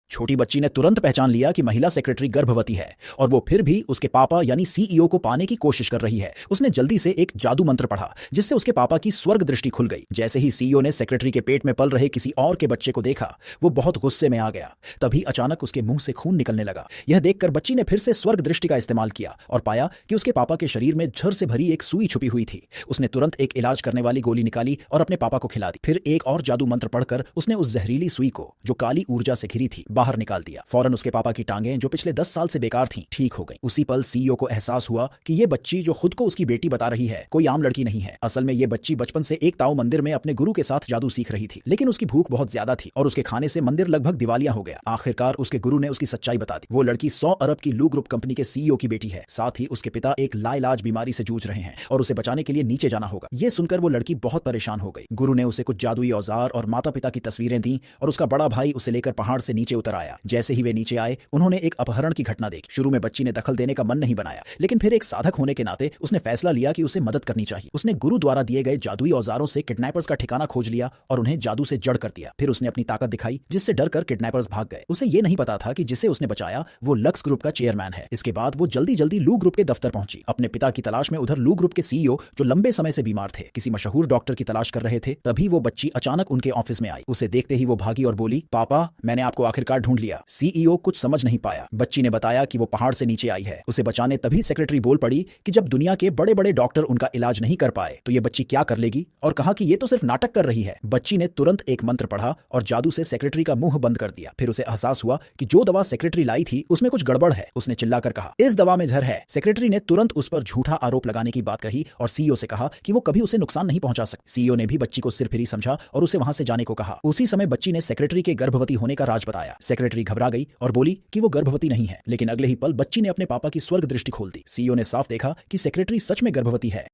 छोटी बच्ची ने तुरंत पहचान लिया कि महिला सेक्रेटरी गर्भवती है और वो फिर भी उसके पापा यानी सीईओ को पाने की कोशिश कर रही है। उसने जल्दी से एक जादू मंत्र पढ़ा जिससे उसके पापा की स्वर्ग दृष्टि खुल गई। जैसे ही सीईओ ने सेक्रेटरी के पेट में पल रहे किसी और के बच्चे को देखा, वो बहुत गुस्से में आ गया। तभी अचानक उसके मुंह से खून निकलने लगा। यह देखकर बच्ची ने फिर से स्वर्ग दृष्टि का इस्तेमाल किया और पाया कि उसके पापा के शरीर में झर से भरी एक सुई छुपी हुई थी। उसने तुरंत एक इलाज करने वाली गोली निकाली और अपने पापा को खिला दी। फिर एक और जादू मंत्र पढ़कर उसने उस जहरीली सुई को, जो काली ऊर्जा से घिरी थी, बाहर निकाल दिया। फौरन उसके पापा की टांगें, जो पिछले 10 साल से बेकार थीं, ठीक हो गईं। उसी पल सीईओ को एहसास हुआ कि ये बच्ची जो खुद को उसकी बेटी बता रही है, कोई आम लड़की नहीं है। असल में ये बच्ची बचपन से एक ताओ मंदिर में अपने गुरु के साथ जादू सीख रही थी, लेकिन उसकी भूख बहुत ज्यादा थी और उसके खाने से मंदिर लगभग दिवालिया हो गया। आखिरकार उसके गुरु ने उसकी सच्चाई बता दी। वो लड़की 100 अरब की लू ग्रुप कंपनी के सीईओ की बेटी है। साथ ही उसके पिता एक लाइलाज बीमारी से जूझ रहे हैं और उसे बचाने के लिए नीचे जाना होगा। ये सुनकर वो लड़की बहुत परेशान हो गई। गुरु ने उसे कुछ जादुई औजार और माता पिता की तस्वीरें दी और उसका बड़ा भाई उसे लेकर पहाड़ से नीचे उतर आया। जैसे ही वे नीचे आए, उन्होंने एक अपहरण की घटना देखी। शुरू में बच्ची ने दखल देने का मन नहीं बनाया, लेकिन फिर एक साधक होने के नाते उसने फैसला लिया कि उसे मदद करनी चाहिए। उसने गुरु द्वारा दिए गए जादुई औजारों से किडनैपर्स का ठिकाना खोज लिया और उन्हें जादू से जड़ कर दिया। फिर उसने अपनी ताकत दिखाई, जिससे डरकर किडनैपर्स भाग गए। उसे ये नहीं पता था कि जिसे उसने बचाया वो लक्स ग्रुप का चेयरमैन है। इसके बाद वो जल्दी जल्दी लू ग्रुप के दफ्तर पहुंची, अपने पिता की तलाश में। उधर लू ग्रुप के सीईओ, जो लंबे समय से बीमार थे, किसी मशहूर डॉक्टर की तलाश कर रहे थे। तभी वो बच्ची अचानक उनके ऑफिस में आई। उसे देखते ही वो भागी और बोली, पापा, मैंने आपको आखिरकार ढूंढ लिया। सीईओ कुछ समझ नहीं पाया। बच्ची ने बताया कि वो पहाड़ से नीचे आई है उसे बचाने। तभी सेक्रेटरी बोल पड़ी कि जब दुनिया के बड़े बड़े डॉक्टर उनका इलाज नहीं कर पाए तो ये बच्ची क्या कर लेगी, और कहा कि ये तो सिर्फ नाटक कर रही है। बच्ची ने तुरंत एक मंत्र पढ़ा और जादू से सेक्रेटरी का मुंह बंद कर दिया। फिर उसे एहसास हुआ कि जो दवा सेक्रेटरी लाई थी उसमें कुछ गड़बड़ है। उसने चिल्लाकर कहा, इस दवा में जहर है। सेक्रेटरी ने तुरंत उस पर झूठा आरोप लगाने की बात कही और सीईओ से कहा कि वो कभी उसे नुकसान नहीं पहुंचा सकती। सीईओ ने भी बच्ची को सिरफिरी समझा और उसे वहां से जाने को कहा। उसी समय बच्ची ने सेक्रेटरी के गर्भवती होने का राज बताया। सेक्रेटरी घबरा गई और बोली कि वो गर्भवती नहीं है, लेकिन अगले ही पल बच्ची ने अपने पापा की स्वर्ग दृष्टि खोल दी। सीईओ ने साफ देखा कि सेक्रेटरी सच में गर्भवती है।